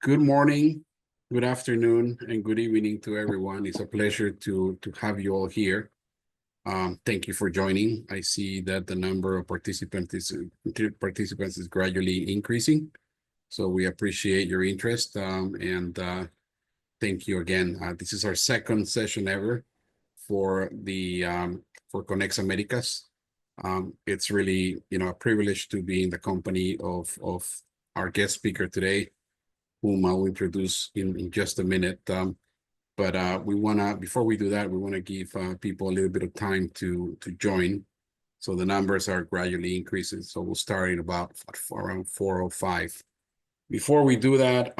Good morning, good afternoon, and good evening to everyone. It's a pleasure to have you all here. Thank you for joining. I see that the number of participants is gradually increasing, so we appreciate your interest, and thank you again. This is our second session ever for the for ConexAmericas. It's really a privilege to be in the company of our guest speaker today, whom I'll introduce in just a minute. But we wanna, before we do that, we wanna give people a little bit of time to join. So the numbers are gradually increasing. So we'll start in about around 4:05. Before we do that,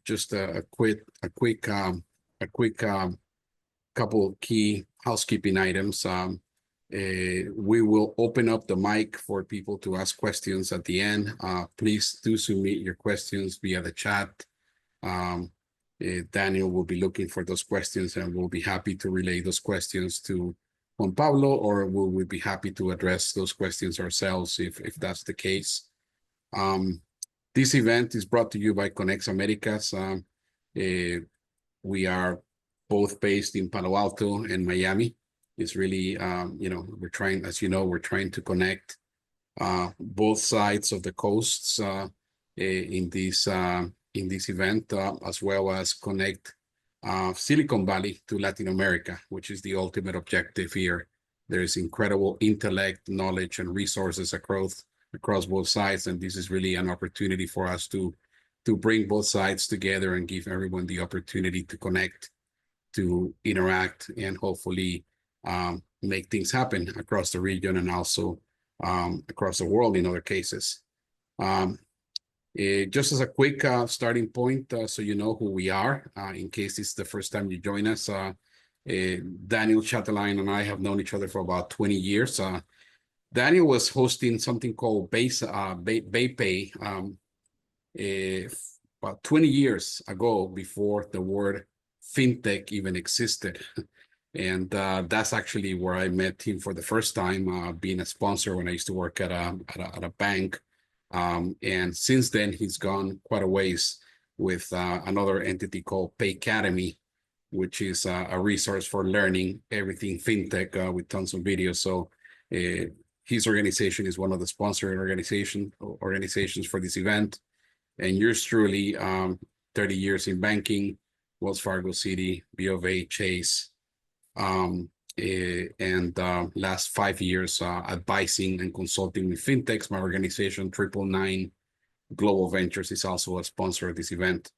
just a quick couple key housekeeping items. We will open up the mic for people to ask questions at the end. Please do submit your questions via the chat. Daniel will be looking for those questions, and we'll be happy to relay those questions to Juan Pablo, or we'll be happy to address those questions ourselves if that's the case. This event is brought to you by ConexAmericas. We are both based in Palo Alto and Miami. It's really, we're trying, as you know, we're trying to connect both sides of the coasts in this event, as well as connect Silicon Valley to Latin America, which is the ultimate objective here. There's incredible intellect, knowledge, and resources across both sides, and this is really an opportunity for us to bring both sides together and give everyone the opportunity to connect, to interact, and hopefully make things happen across the region and also across the world in other cases. Just as a quick starting point, so you know who we are, in case it's the first time you join us, Daniel Chatelain and I have known each other for about 20 years. Daniel was hosting something called BayPay about 20 years ago, before the word fintech even existed. And that's actually where I met him for the first time, being a sponsor when I used to work at a bank. And since then, he's gone quite a ways with another entity called Paycademy, which is a resource for learning everything fintech with tons of videos. So his organization is one of the sponsoring organizations for this event. And yours truly, 30 years in banking, Wells Fargo, Citi, BofA, Chase, and last 5 years advising and consulting with fintechs. My organization, 999 Global Ventures, is also a sponsor of this event.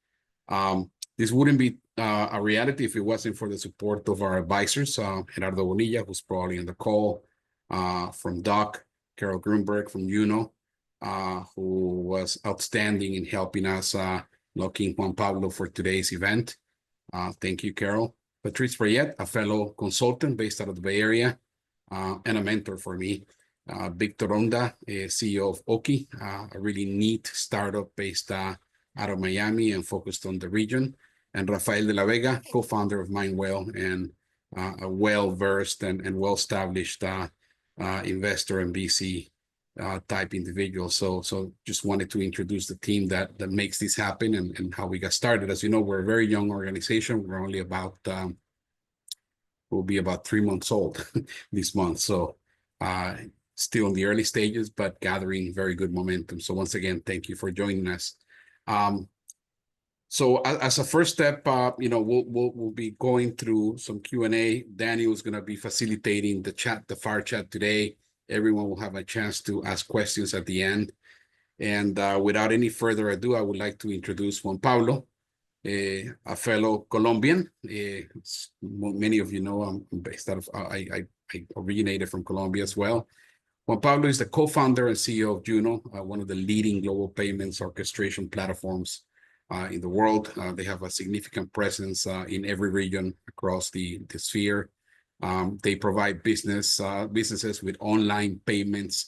This wouldn't be a reality if it wasn't for the support of our advisors, Gerardo Bonilla, who's probably on the call, from Doc, Carol Grunberg from Yuno, who was outstanding in helping us locking Juan Pablo for today's event. Thank you, Carol. Patrice Prayet, a fellow consultant based out of the Bay Area, and a mentor for me. Victor Ronda, CEO of Oki, a really neat startup based out of Miami and focused on the region. And Rafael de la Vega, co-founder of Mindwell, and a well-versed and well-established investor and VC type individual. So just wanted to introduce the team that makes this happen and how we got started. As you know, we're a very young organization. We're only about, we'll be about 3 months old this month. So still in the early stages, but gathering very good momentum. So once again, thank you for joining us. So as a first step, we'll be going through some Q&A. Daniel is going to be facilitating the fire chat today. Everyone will have a chance to ask questions at the end. And without any further ado, I would like to introduce Juan Pablo, a fellow Colombian. Many of you know I'm based out of, I originated from Colombia as well. Juan Pablo is the co-founder and CEO of Yuno, one of the leading global payments orchestration platforms in the world. They have a significant presence in every region across the sphere. They provide businesses with online payments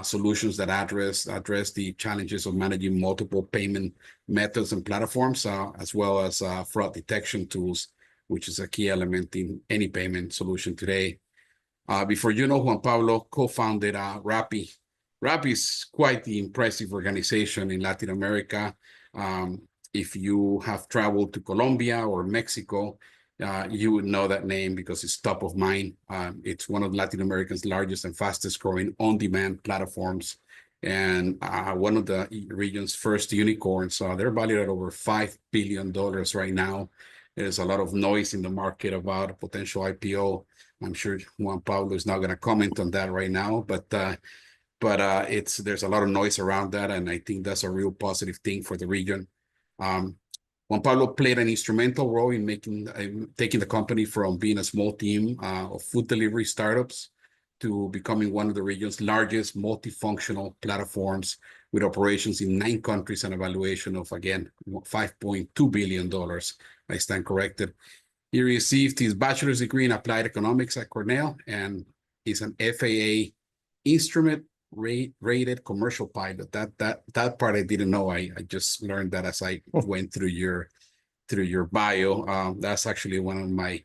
solutions that address the challenges of managing multiple payment methods and platforms, as well as fraud detection tools, which is a key element in any payment solution today. Before Yuno, Juan Pablo co-founded Rappi. Rappi is quite the impressive organization in Latin America. If you have traveled to Colombia or Mexico, you would know that name because it's top of mind. It's one of Latin America's largest and fastest growing on-demand platforms, and one of the region's first unicorns. They're valued at over $5 billion right now. There's a lot of noise in the market about a potential IPO. I'm sure Juan Pablo is not going to comment on that right now, but there's a lot of noise around that, and I think that's a real positive thing for the region. Juan Pablo played an instrumental role in taking the company from being a small team of food delivery startups to becoming one of the region's largest multifunctional platforms with operations in 9 countries and a valuation of, again, $5.2 billion. I stand corrected. He received his bachelor's degree in applied economics at Cornell, and he's an FAA instrument rated commercial pilot. That part I didn't know. I just learned that as I went through your bio. That's actually one of my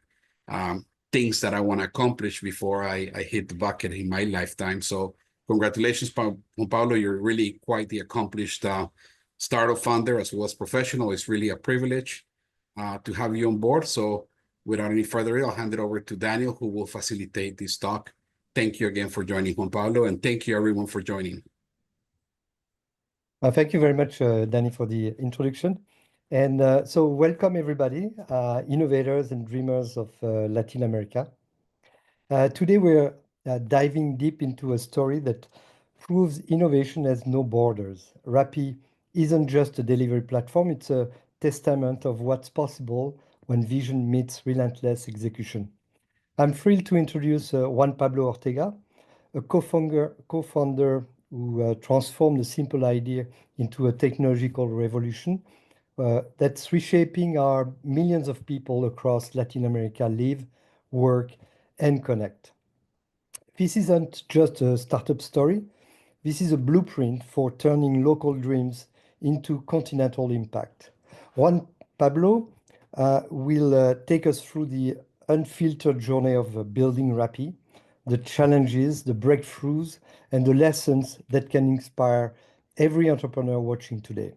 things that I want to accomplish before I hit the bucket in my lifetime. So congratulations, Juan Pablo. You're really quite the accomplished startup founder as well as professional. It's really a privilege to have you on board. So without any further ado, I'll hand it over to Daniel, who will facilitate this talk. Thank you again for joining, Juan Pablo, and thank you everyone for joining. Thank you very much, Danny, for the introduction. And so welcome everybody, innovators and dreamers of Latin America. Today we're diving deep into a story that proves innovation has no borders. Rappi isn't just a delivery platform, it's a testament of what's possible when vision meets relentless execution. I'm thrilled to introduce Juan Pablo Ortega, a co-founder who transformed a simple idea into a technological revolution that's reshaping how millions of people across Latin America live, work, and connect. This isn't just a startup story. This is a blueprint for turning local dreams into continental impact. Juan Pablo will take us through the unfiltered journey of building Rappi, the challenges, the breakthroughs, and the lessons that can inspire every entrepreneur watching today.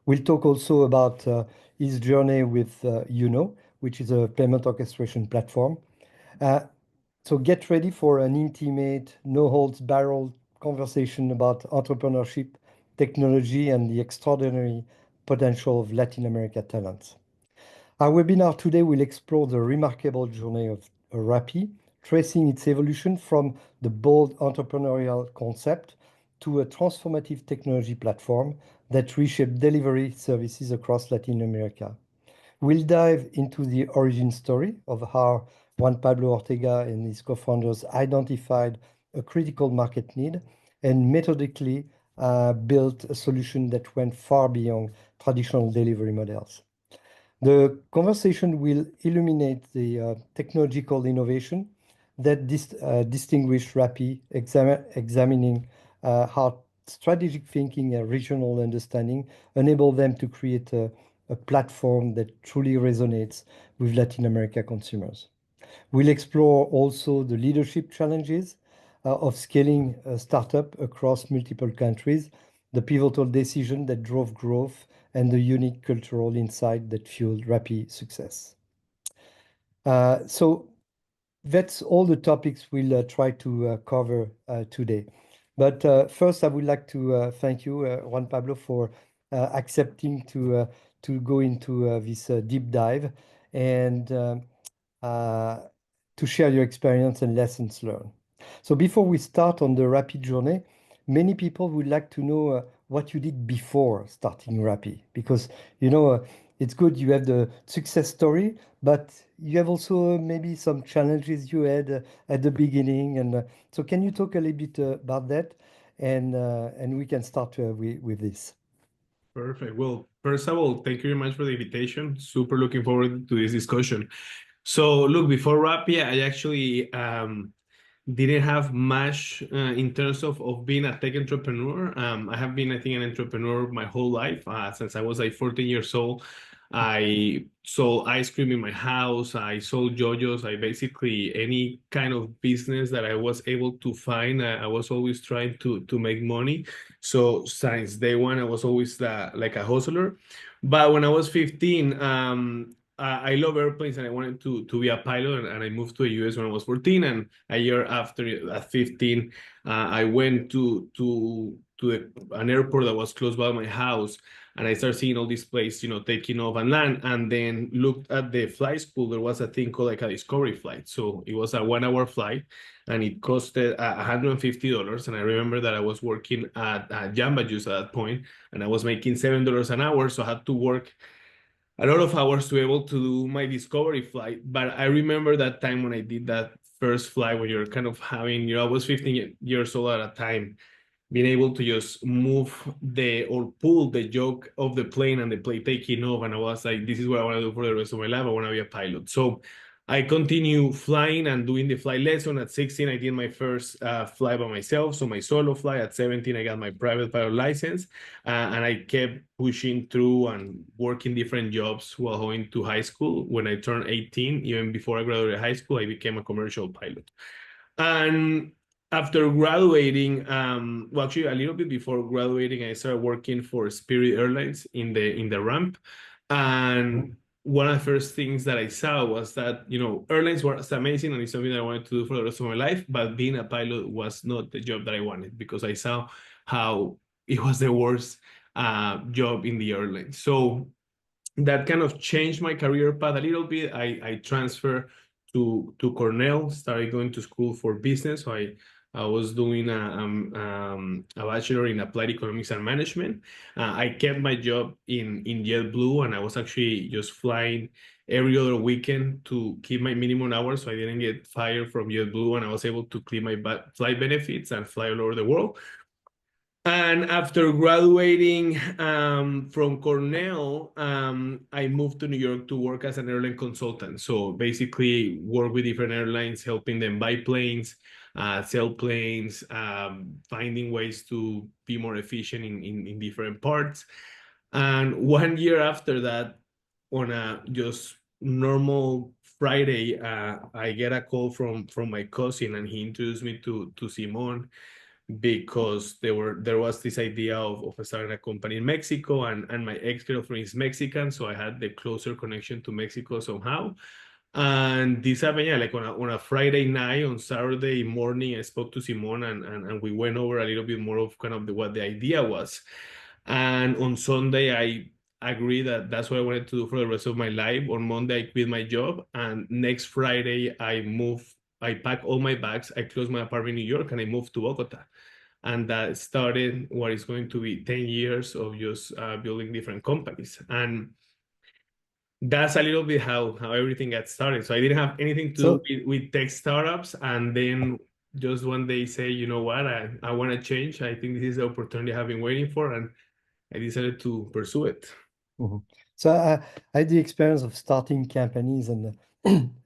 We'll talk also about his journey with Yuno, which is a payment orchestration platform. So get ready for an intimate, no-holds-barred conversation about entrepreneurship, technology, and the extraordinary potential of Latin America talents. Our webinar today will explore the remarkable journey of Rappi, tracing its evolution from the bold entrepreneurial concept to a transformative technology platform that reshaped delivery services across Latin America. We'll dive into the origin story of how Juan Pablo Ortega and his co-founders identified a critical market need and methodically built a solution that went far beyond traditional delivery models. The conversation will illuminate the technological innovation that distinguish Rappi, examining how strategic thinking and regional understanding enable them to create a platform that truly resonates with Latin America consumers. We'll explore also the leadership challenges of scaling a startup across multiple countries, the pivotal decision that drove growth, and the unique cultural insight that fueled Rappi's success. So that's all the topics we'll try to cover today. But first, I would like to thank you, Juan Pablo, for accepting to go into this deep dive and to share your experience and lessons learned. So before we start on the Rappi journey, many people would like to know what you did before starting Rappi, because it's good you have the success story, but you have also maybe some challenges you had at the beginning. And so can you talk a little bit about that? And we can start with this. Perfect. Well, first of all, thank you very much for the invitation. Super looking forward to this discussion. So look, before Rappi, I actually didn't have much in terms of being a tech entrepreneur. I have been, I think, an entrepreneur my whole life. Since I was like 14 years old, I sold ice cream in my house. I sold JoJo's. I basically any kind of business that I was able to find. I was always trying to make money. So since day one, I was always like a hustler. But when I was 15, I love airplanes and I wanted to be a pilot. And I moved to the US when I was 14. And a year after, at 15, I went an airport that was close by my house, and I started seeing all these planes, taking off and land, and then looked at the flight school. There was a thing called like a discovery flight. So it was a 1 hour flight, and it costed $150. And I remember that I was working at Jamba Juice at that point, and I was making $7 an hour. So I had to work a lot of hours to be able to do my discovery flight. But I remember that time when I did that first flight, when you're kind of having, I was 15 years old at a time, being able to just move or pull the yoke of the plane and the plane taking off. And I was like, this is what I want to do for the rest of my life. I want to be a pilot. So I continue flying and doing the flight lesson. At 16, I did my first flight by myself. So my solo flight. At 17, I got my private pilot license. And I kept pushing through and working different jobs while going to high school. When I turned 18, even before I graduated high school, I became a commercial pilot. And after graduating, well, actually a little bit before graduating, I started working for Spirit Airlines in the ramp. And one of the first things that I saw was that, airlines were amazing and it's something that I wanted to do for the rest of my life, but being a pilot was not the job that I wanted, because I saw how it was the worst job in the airlines. So that kind of changed my career path a little bit. I transferred to Cornell, started going to school for business. So I was doing a bachelor in applied economics and management. I kept my job in JetBlue, and I was actually just flying every other weekend to keep my minimum hours, so I didn't get fired from JetBlue, and I was able to claim my flight benefits and fly all over the world. And after graduating from Cornell, I moved to New York to work as an airline consultant. So basically work with different airlines, helping them buy planes, sell planes, finding ways to be more efficient in different parts. And 1 year after that, on a just normal Friday, I get a call from my cousin, and he introduced me to Simon, because there was this idea of starting a company in Mexico, and my ex-girlfriend is Mexican, so I had the closer connection to Mexico somehow. And this happened, yeah, like on a Friday night. On Saturday morning, I spoke to Simon, and we went over a little bit more of kind of what the idea was. And on Sunday, I agreed that that's what I wanted to do for the rest of my life. On Monday, I quit my job, and next Friday, I packed all my bags, I closed my apartment in New York, and I moved to Bogota. And that started what is going to be 10 years of just building different companies. And that's a little bit how everything got started. So I didn't have anything to do with tech startups. And then just one day say, you know what, I want to change. I think this is the opportunity I've been waiting for. And I decided to pursue it. So I had the experience of starting companies and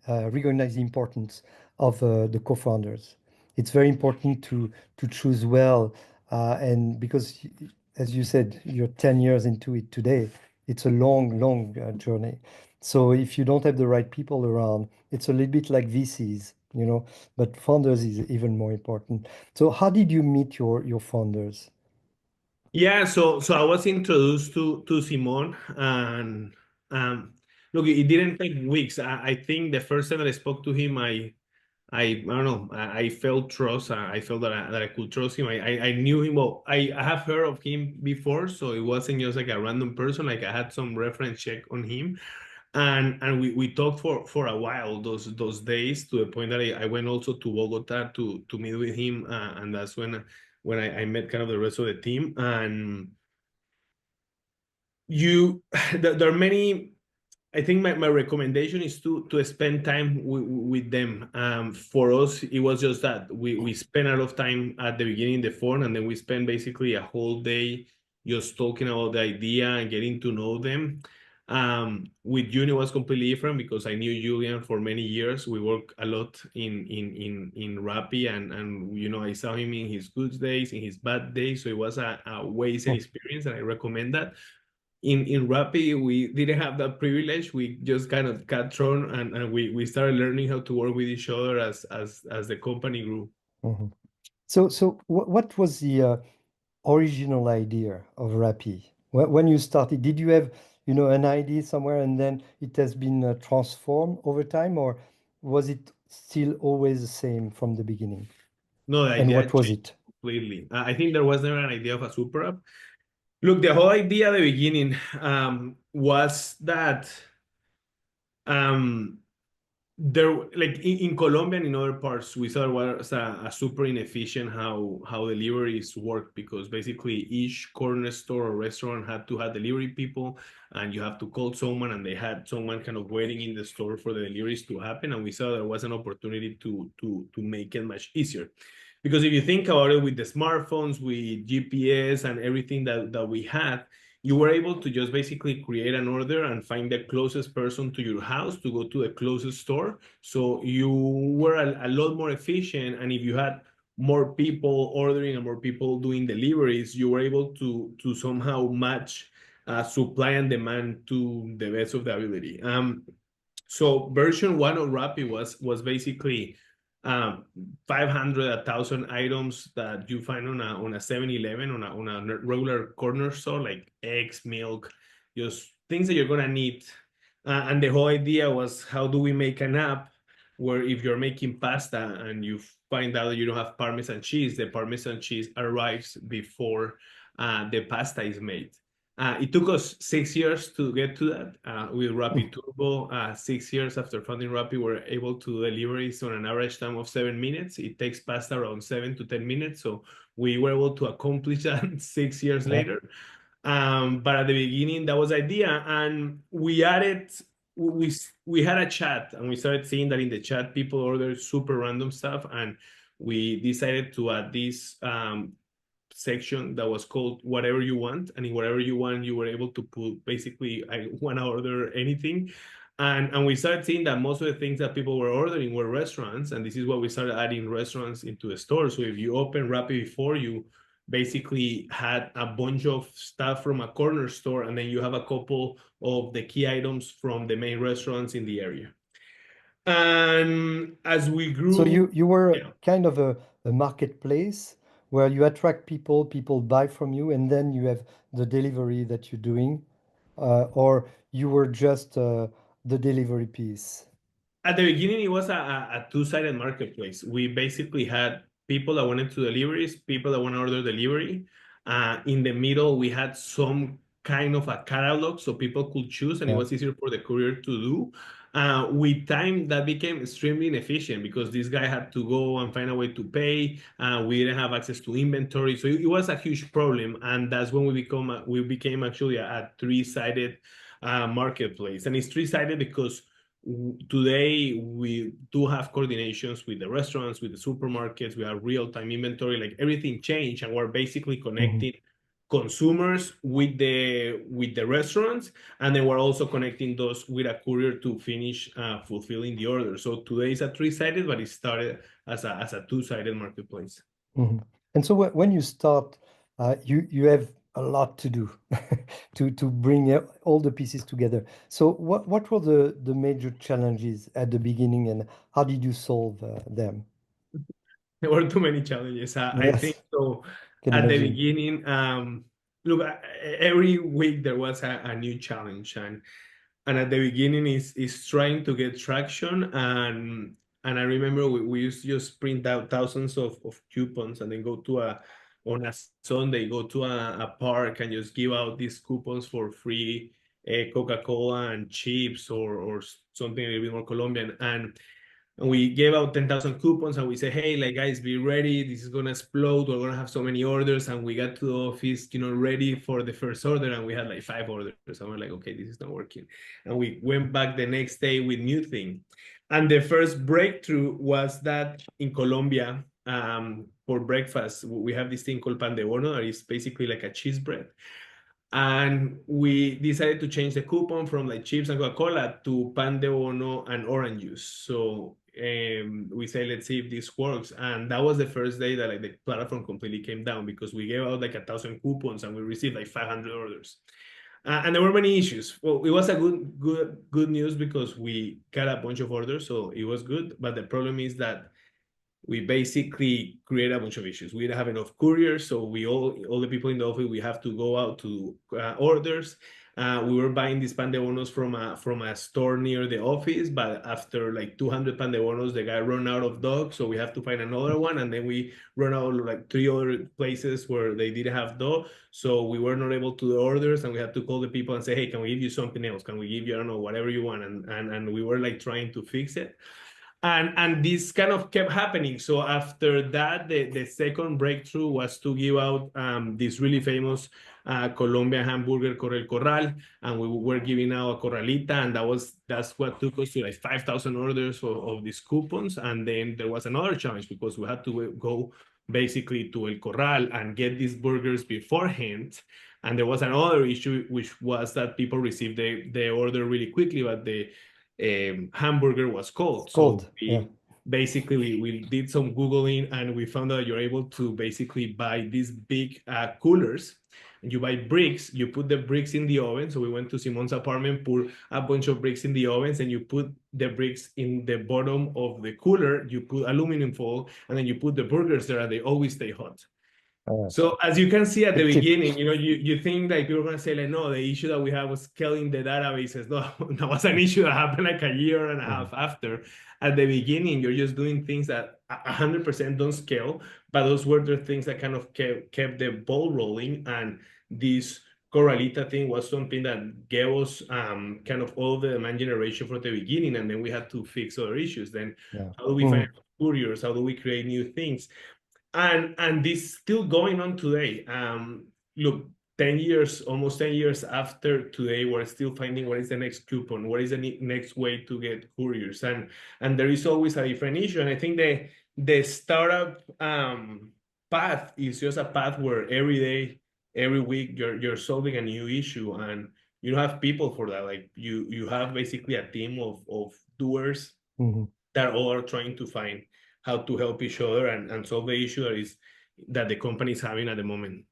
recognize the importance of the co-founders. It's very important to choose well, and because, as you said, you're 10 years into it today. It's a long journey. So if you don't have the right people around, it's a little bit like VCs, but founders is even more important. So how did you meet your founders? Yeah, so I was introduced to Simon, and look, it didn't take weeks. I think the first time that I spoke to him, I don't know, I felt trust. I felt that I could trust him. I knew him well. I have heard of him before, so it wasn't just like a random person. Like I had some reference check on him, and we talked for a while those days, to the point that I went also to Bogota to meet with him, and that's when I met kind of the rest of the team. And there are many. I think my recommendation is to spend time with them. For us, it was just that we spent a lot of time at the beginning, the phone, and then we spent basically a whole day just talking about the idea and getting to know them. With Yuno, it was completely different, because I knew Julian for many years. We worked a lot in Rappi, and I saw him in his good days, in his bad days. So it was a amazing experience, and I recommend that. in Rappi, we didn't have that privilege. We just kind of got thrown, and we started learning how to work with each other as the company grew. Mhm. So what was the original idea of Rappi? When you started, did you have, an idea somewhere and then it has been transformed over time, or was it still always the same from the beginning? No, the And idea what was changed it? completely. I think there was never an idea of a super app. Look, the whole idea at the beginning was that um, there, like in Colombia and in other parts, we saw it was a super inefficient how deliveries work, because basically each corner store or restaurant had to have delivery people, and you have to call someone, and they had someone kind of waiting in the store for the deliveries to happen. And we saw there was an opportunity to make it much easier. Because if you think about it, with the smartphones, with GPS and everything that we had, you were able to just basically create an order and find the closest person to your house to go to the closest store. So you were a lot more efficient. And if you had more people ordering and more people doing deliveries, you were able to somehow match supply and demand to the best of the ability. So version one of Rappi was basically 500, 1,000 items that you find on a 7-Eleven, on a regular corner store, like eggs, milk, just things that you're gonna need. And the whole idea was, how do we make an app where if you're making pasta and you find out that you don't have Parmesan cheese, the Parmesan cheese arrives before the pasta is made. It took us 6 years to get to that. With Rappi Turbo, 6 years after founding Rappi, we're able to deliver it on an average time of 7 minutes. It takes pasta around 7 to 10 minutes. So we were able to accomplish that 6 years later. But at the beginning, that was the idea. And we added, we had a chat, and we started seeing that in the chat, people ordered super random stuff. And we decided to add this section that was called whatever you want, and in whatever you want, you were able to put basically, I want to order anything. And we started seeing that most of the things that people were ordering were restaurants, and this is what we started adding restaurants into the store. So if you open Rappi before, you basically had a bunch of stuff from a corner store, and then you have a couple of the key items from the main restaurants in the area. And as we grew, So you were yeah. kind of a marketplace where you attract people buy from you, and then you have the delivery that you're doing, or you were just the delivery piece. At the beginning, it was a two-sided marketplace. We basically had people that wanted to deliveries, people that want to order delivery. In the middle, we had some kind of a catalog so people could choose, and it Yeah. was easier for the courier to do. With time, that became extremely inefficient because this guy had to go and find a way to pay. We didn't have access to inventory, so it was a huge problem. And that's when we became actually a three-sided marketplace. And it's three-sided because today we do have coordinations with the restaurants, with the supermarkets. We have real-time inventory, like everything changed, and we're basically connecting consumers with the restaurants, and then we're also connecting those with a courier to finish fulfilling the order. So today is a three-sided, but it started as a two-sided marketplace. Mhm. And so when you start, you have a lot to do to bring all the pieces together. So what were the major challenges at the beginning, and how did you solve them? There were too many challenges. I Yes, think so. can At the imagine. beginning, look, every week there was a new challenge, and at the beginning is trying to get traction. And I remember we used to just print out thousands of coupons, and then go to on a Sunday, go to a park and just give out these coupons for free, Coca-Cola and chips, or something a little bit more Colombian. And we gave out 10,000 coupons, and we said, hey, like, guys, be ready. This is going to explode. We're going to have so many orders. And we got to the office, ready for the first order. And we had like 5 orders. And we're like, okay, this is not working. And we went back the next day with new thing. And the first breakthrough was that in Colombia, for breakfast, we have this thing called pan de bono, that is basically like a cheese bread. And we decided to change the coupon from like chips and Coca-Cola to pan de bono and orange juice. So we say, let's see if this works. And that was the first day that like the platform completely came down, because we gave out like 1,000 coupons and we received like 500 orders. And there were many issues. Well, it was a good news because we got a bunch of orders, so it was good. But the problem is that we basically create a bunch of issues. We didn't have enough couriers, so all the people in the office, we have to go out to orders. We were buying these pan de bonos from a store near the office, but after like 200 pan de bonos, the guy ran out of dogs, so we have to find another one, and then we run out of like 3 other places where they didn't have dog, so we were not able to do orders, and we had to call the people and say, hey, can we give you something else? Can we give you, I don't know, whatever you want? And we were like trying to fix it. And this kind of kept happening. So after that, the second breakthrough was to give out this really famous Colombian hamburger Corral Corral, and we were giving out a Corralita, and that's what took us to like 5,000 orders of these coupons. And then there was another challenge because we had to go basically to El Corral and get these burgers beforehand. And there was another issue, which was that people received the order really quickly, but the hamburger was cold. So basically we did some Googling, and we found out you're able to basically buy these big coolers, and you buy bricks, you put the bricks in the oven. So we went to Simon's apartment, put a bunch of bricks in the ovens, and you put the bricks in the bottom of the cooler, you put aluminum foil, and then you put the burgers there, and they always stay hot. So as you can see at the beginning, you think like you're going to say like, no, the issue that we had was scaling the databases. No, that was an issue that happened like a year and a half after. At the beginning, you're just doing things that 100% don't scale, but those were the things that kind of kept the ball rolling. And this Corralita thing was something that gave us kind of all the demand generation from the beginning, and then we had to fix other issues. Then how do we find couriers? How do we create new things? And this still going on today. Look, 10 years, almost 10 years after today, we're still finding what is the next coupon, what is the next way to get couriers, and there is always a different issue. And I think the startup path is just a path where every day, every week, you're solving a new issue, and you don't have people for that. Like you have basically a team of doers that all are trying to find how to help each other and solve the issue that the company is having at the moment.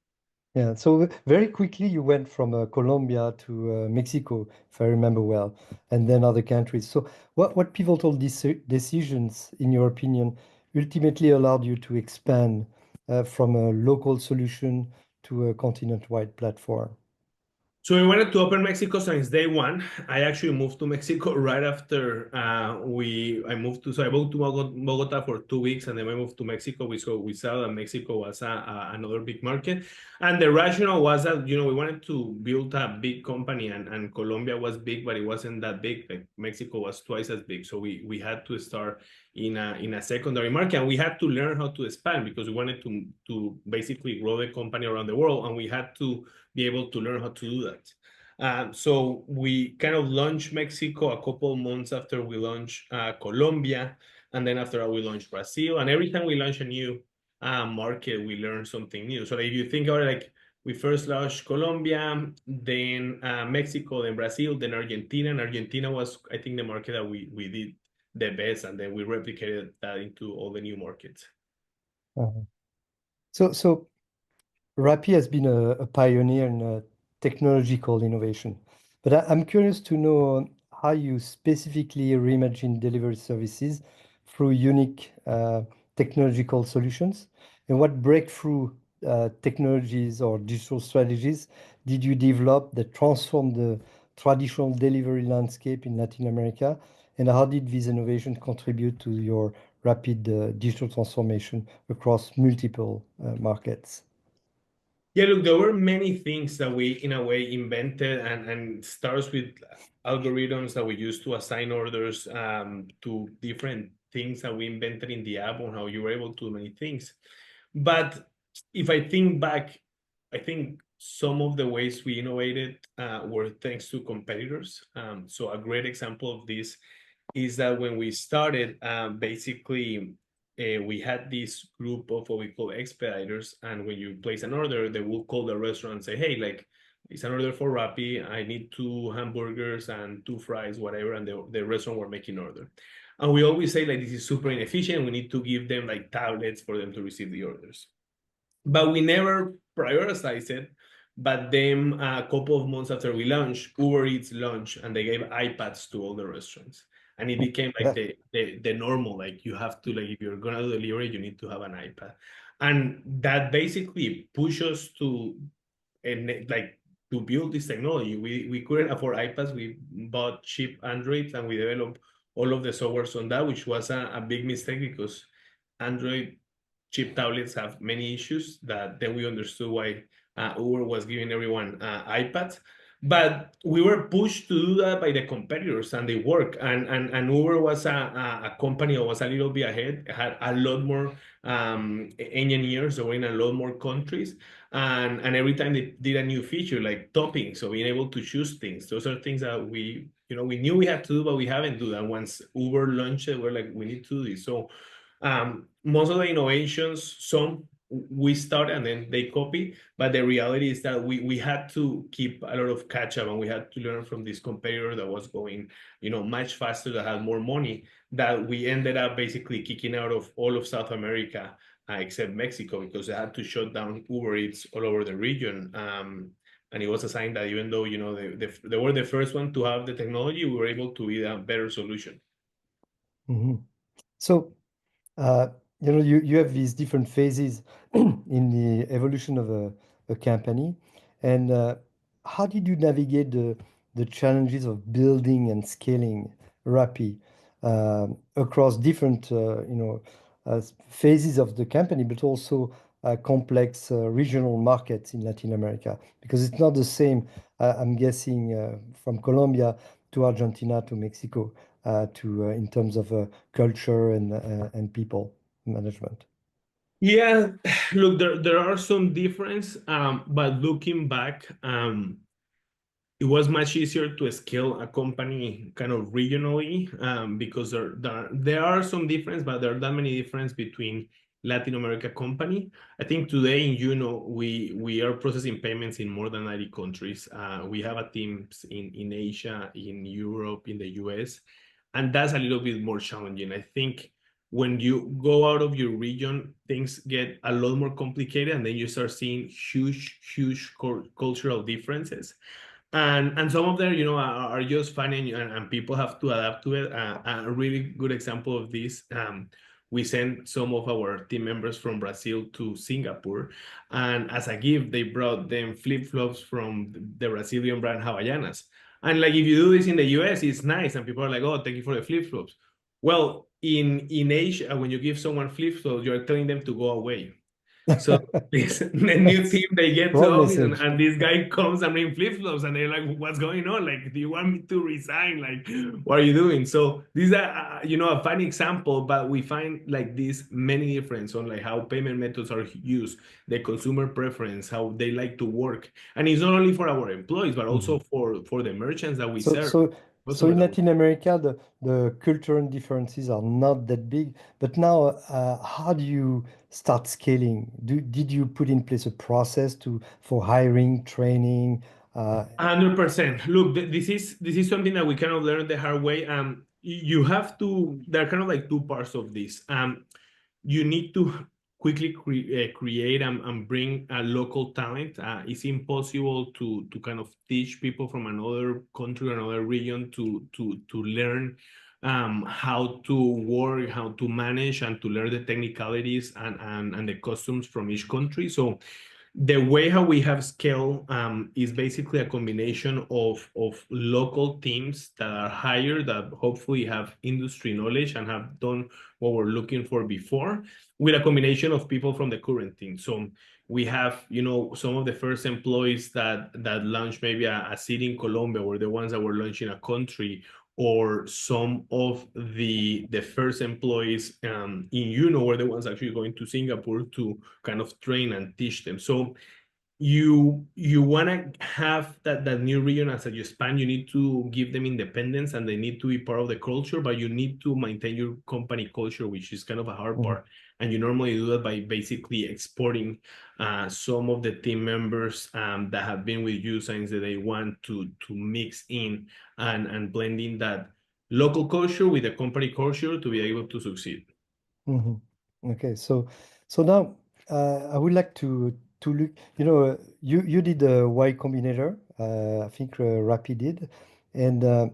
Yeah, so very quickly you went from Colombia to Mexico, if I remember well, and then other countries. So what pivotal decisions, in your opinion, ultimately allowed you to expand from a local solution to a continent-wide platform? So we wanted to open Mexico since day one. I actually moved to Mexico right after I moved to. So I moved to Bogota for 2 weeks, and then I moved to Mexico. We saw that Mexico was another big market, and the rationale was that we wanted to build a big company, and Colombia was big, but it wasn't that big. Like Mexico was twice as big, so we had to start in a secondary market, and we had to learn how to expand because we wanted to basically grow the company around the world, and we had to be able to learn how to do that. So we kind of launched Mexico a couple of months after we launched Colombia, and then after that we launched Brazil. And every time we launch a new market, we learn something new. So if you think about it, like we first launched Colombia, then Mexico, then Brazil, then Argentina. And Argentina was, I think, the market that we did the best, and then we replicated that into all the new markets. So Rappi has been a pioneer in technological innovation, but I'm curious to know how you specifically reimagine delivery services through unique technological solutions, and what breakthrough technologies or digital strategies did you develop that transformed the traditional delivery landscape in Latin America, and how did these innovations contribute to your rapid digital transformation across multiple markets? Yeah, look, there were many things that we, in a way, invented, and starts with algorithms that we use to assign orders to different things that we invented in the app on how you were able to do many things. But if I think back, I think some of the ways we innovated were thanks to competitors. So a great example of this is that when we started, basically, we had this group of what we call expediters, and when you place an order, they will call the restaurant and say, hey, like, it's an order for Rappi, I need 2 hamburgers and 2 fries, whatever, and the restaurant were making order. And we always say, like, this is super inefficient, we need to give them like tablets for them to receive the orders. But we never prioritized it But then a couple of months after we launched, Uber Eats launched, and they gave iPads to all the restaurants, and it became like the normal. Like you have to, like, if you're gonna do delivery, you need to have an iPad, and that basically pushed us to and like to build this technology. We couldn't afford iPads. We bought cheap Androids, and we developed all of the softwares on that, which was a big mistake because Android cheap tablets have many issues that then we understood why Uber was giving everyone iPads. But we were pushed to do that by the competitors, and they work. And Uber was a company that was a little bit ahead, had a lot more engineers. They were in a lot more countries. And every time they did a new feature, like topping, so being able to choose things, those are things that we knew we had to do, but we haven't done that. Once Uber launched it, we're like, we need to do this. So most of the innovations, some we start and then they copy, but the reality is that we had to keep a lot of catch up, and we had to learn from this competitor that was going much faster, that had more money, that we ended up basically kicking out of all of South America except Mexico, because they had to shut down Uber Eats all over the region. And it was a sign that even though they were the first one to have the technology, we were able to be a better solution. Mm-hmm. So you have these different phases in the evolution of a company, and how did you navigate the challenges of building and scaling Rappi across different phases of the company, but also complex regional markets in Latin America? Because it's not the same, I'm guessing, from Colombia to Argentina to Mexico, in terms of culture and people management. Yeah, look, there are some difference, but looking back, it was much easier to scale a company kind of regionally, because there are some difference, but there are that many difference between Latin America company. I think today in Yuno, we are processing payments in more than 90 countries. We have a teams in Asia, in Europe, in the US, and that's a little bit more challenging. I think when you go out of your region, things get a lot more complicated, and then you start seeing huge cultural differences. And some of them, are just funny, and people have to adapt to it. A really good example of this, we sent some of our team members from Brazil to Singapore, and as a gift, they brought them flip-flops from the Brazilian brand Havaianas. And like, if you do this in the US, it's nice, and people are like, "Oh, thank you for the flip-flops." Well, in Asia, when you give someone flip-flops, you're telling them to go away. So the new team, they get to Wrong office, message. and this guy comes and brings flip-flops, and they're like, "What's going on? Like, do you want me to resign? Like, what are you doing?" So these are a funny example, but we find like this many difference on like how payment methods are used, the consumer preference, how they like to work, and it's not only for our employees, but also for the merchants that we serve. So in Latin America, the cultural differences are not that big. But now, how do you start scaling? Did you put in place a process for hiring, training? 100%. Look, this is something that we kind of learned the hard way. You have to. There are kind of like two parts of this. You need to quickly create and bring a local talent. It's impossible to kind of teach people from another country, another region to learn how to work, how to manage, and to learn the technicalities and the customs from each country. So the way how we have scale is basically a combination of local teams that are hired, that hopefully have industry knowledge and have done what we're looking for before, with a combination of people from the current team. So we have, some of the first employees that launched maybe a city in Colombia were the ones that were launching a country, or some of the first employees in Yuno were the ones actually going to Singapore to kind of train and teach them. So you want to have that new region. As you expand, you need to give them independence, and they need to be part of the culture, but you need to maintain your company culture, which is kind of a hard part. And you normally do that by basically exporting some of the team members that have been with you since the day one to mix in and blending that local culture with the company culture to be able to succeed. Okay, so now I would like to look, you know, you did a Y Combinator, I think Rappi did, and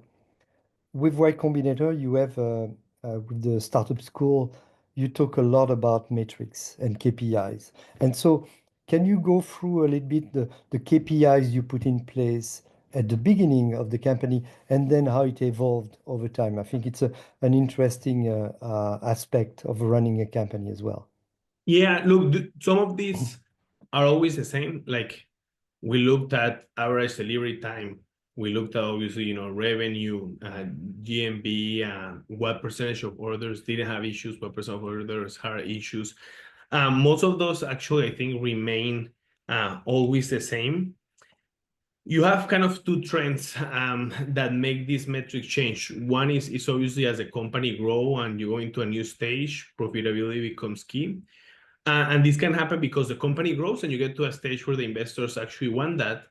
with Y Combinator, you have with the startup school, you talk a lot about metrics and KPIs. And so, can you go through a little bit the KPIs you put in place at the beginning of the company and then how it evolved over time? I think it's an interesting aspect of running a company as well. Yeah, look, some of these are always the same. Like we looked at average delivery time. We looked at obviously, you know, revenue, GMV, what percentage of orders didn't have issues, what percent of orders had issues. Most of those actually, I think, remain always the same. You have kind of two trends that make this metric change. One is obviously as a company grow and you go into a new stage, profitability becomes key. And this can happen because the company grows and you get to a stage where the investors actually want that.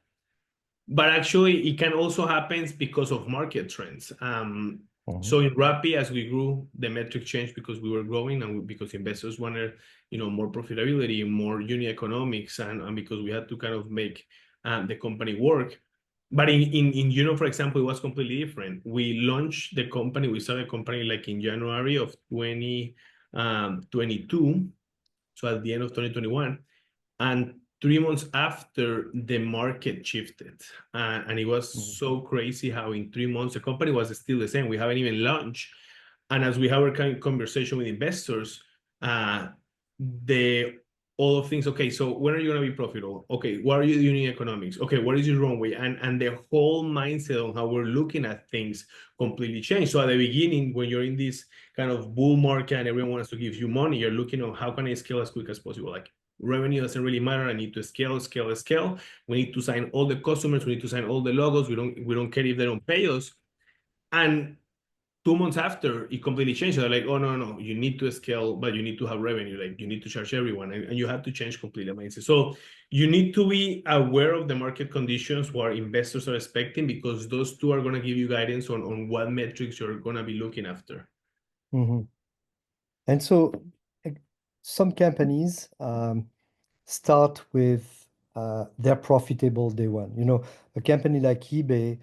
But actually, it can also happen because of market trends. So in Rappi, as we grew, the metric changed because we were growing and because investors wanted, you know, more profitability, more unit economics, and because we had to kind of make the company work. But in Yuno, for example, it was completely different. We launched the company, we started the company like in January of 2022. So at the end of 2021, and 3 months after the market shifted, and it was so crazy how in 3 months the company was still the same. We haven't even launched, and as we have our kind of conversation with investors, all of things. Okay, so when are you going to be profitable? Okay, what are your unit economics? Okay, what is your runway? And the whole mindset on how we're looking at things completely changed. So at the beginning, when you're in this kind of bull market and everyone wants to give you money, you're looking at how can I scale as quick as possible? Like revenue doesn't really matter. I need to scale. We need to sign all the customers. We need to sign all the logos. We don't care if they don't pay us. And 2 months after, it completely changed. They're like, oh, no, you need to scale, but you need to have revenue. Like you need to charge everyone, and you have to change completely mindset. So you need to be aware of the market conditions, what investors are expecting, because those two are going to give you guidance on what metrics you're going to be looking after. And so some companies start with they're profitable day one. You know, a company like eBay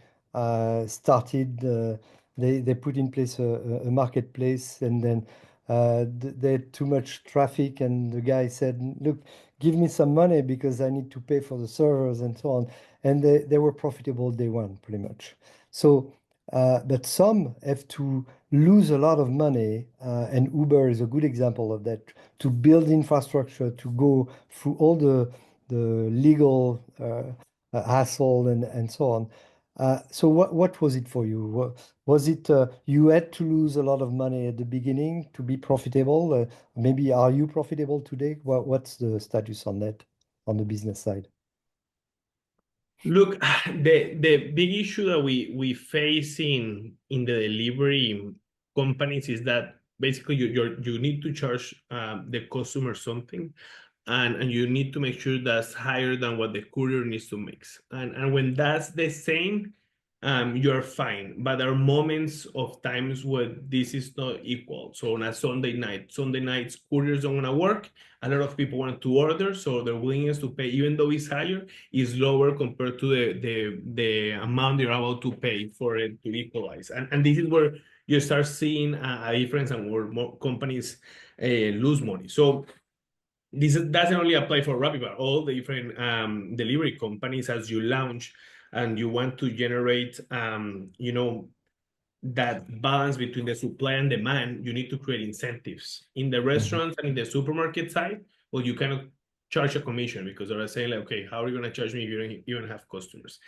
started, they put in place a marketplace, and then they had too much traffic, and the guy said, look, give me some money because I need to pay for the servers and so on. And they were profitable day one, pretty much. So, but some have to lose a lot of money, and Uber is a good example of that, to build infrastructure, to go through all the legal hassle and so on. So what was it for you? Was it you had to lose a lot of money at the beginning to be profitable? Maybe are you profitable today? What's the status on that, on the business side? Look, the big issue that we face in the delivery companies is that basically you need to charge the customer something, and you need to make sure that's higher than what the courier needs to make. And when that's the same, you're fine. But there are moments of times where this is not equal. So on a Sunday nights, couriers don't want to work. A lot of people want to order, so their willingness to pay, even though it's higher, is lower compared to the amount they're able to pay for it to equalize. And this is where you start seeing a difference and where more companies lose money. So this doesn't only apply for Rappi, but all the different delivery companies. As you launch and you want to generate, you know, that balance between the supply and demand, you need to create incentives. In the restaurants and in the supermarket side, well, you cannot charge a commission because they're saying like, okay, how are you going to charge me if you don't even have customers?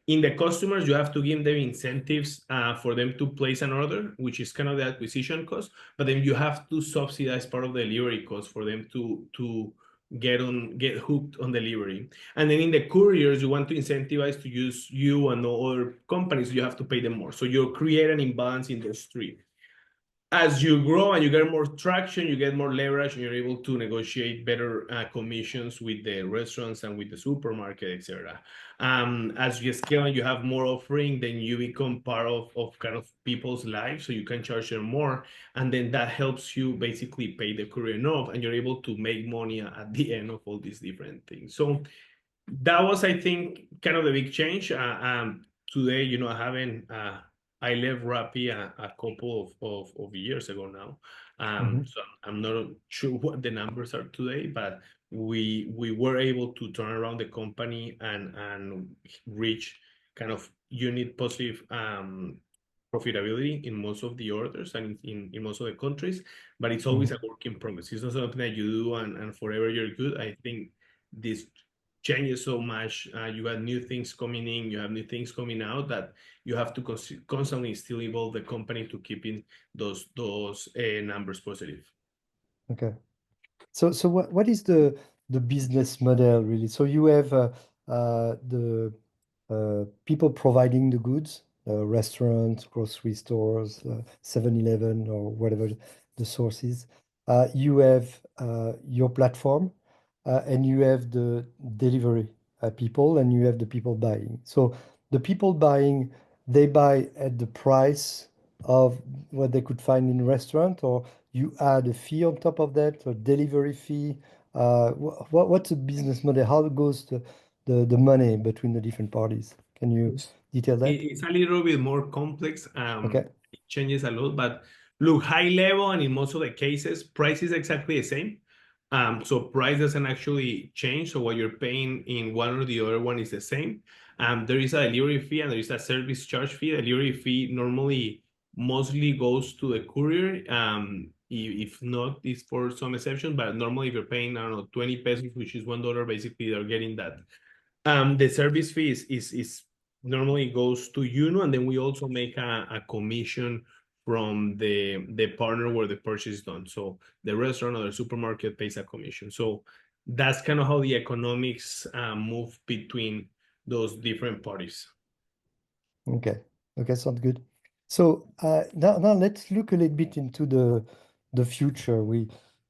In the customers, you have to give them incentives for them to place an order, which is kind of the acquisition cost, but then you have to subsidize part of the delivery cost for them to get hooked on delivery. And then in the couriers, you want to incentivize to use you and other companies, you have to pay them more. So you create an imbalance in those three. as you grow and you get more traction, you get more leverage, and you're able to negotiate better commissions with the restaurants and with the supermarket, etc. As you scale and you have more offering, then you become part of kind of people's lives, so you can charge them more, and then that helps you basically pay the courier enough, and you're able to make money at the end of all these different things. So that was, I think, kind of the big change. Today, you know, I left Rappi a couple of years ago now. So I'm not sure what the numbers are today, but we were able to turn around the company and reach kind of unit positive profitability in most of the orders and in most of the countries, but it's always a work in progress. It's not something that you do and forever you're good. I think this changes so much. You got new things coming in, you have new things coming out, that you have to constantly still evolve the company to keeping those numbers positive. Okay. So what is the business model really? So you have the people providing the goods, restaurants, grocery stores, 7-Eleven or whatever the source is. You have your platform, and you have the delivery people, and you have the people buying. So the people buying, they buy at the price of what they could find in a restaurant, or you add a fee on top of that, a delivery fee. What's the business model? How goes the money between the different parties? Can you detail that? It's a little bit more complex. Okay. It changes a lot, but look, high level, and in most of the cases, price is exactly the same. So price doesn't actually change. So what you're paying in one or the other one is the same. There is a delivery fee and there is a service charge fee. The delivery fee normally mostly goes to the courier. If not, it's for some exceptions, but normally if you're paying, I don't know, 20 pesos, which is $1, basically they're getting that. The service fee is normally goes to Yuno, and then we also make a commission from the partner where the purchase is done. So the restaurant or the supermarket pays a commission. So that's kind of how the economics move between those different parties. Okay. Okay, sounds good. So now let's look a little bit into the future. We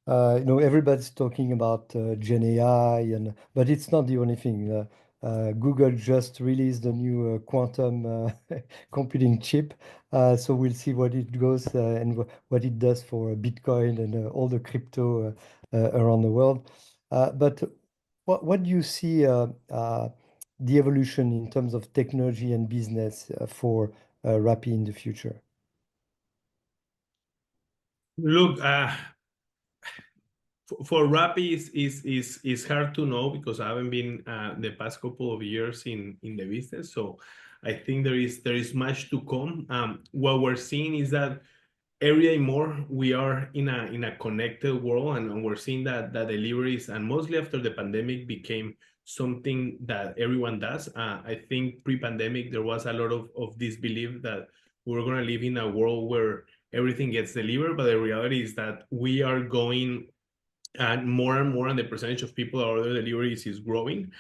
everybody's talking about Gen AI, but it's not the only thing. Google just released a new quantum computing chip. So we'll see what it goes and what it does for Bitcoin and all the crypto around the world. But what do you see the evolution in terms of technology and business for Rappi in the future? Look, for Rappi is hard to know because I haven't been the past couple of years in the business. So I think there is much to come. What we're seeing is that every day more we are in a connected world, and we're seeing that deliveries, and mostly after the pandemic, became something that everyone does. I think pre-pandemic there was a lot of this belief that we're going to live in a world where everything gets delivered, but the reality is that we are going and more, and the percentage of people that order deliveries is growing.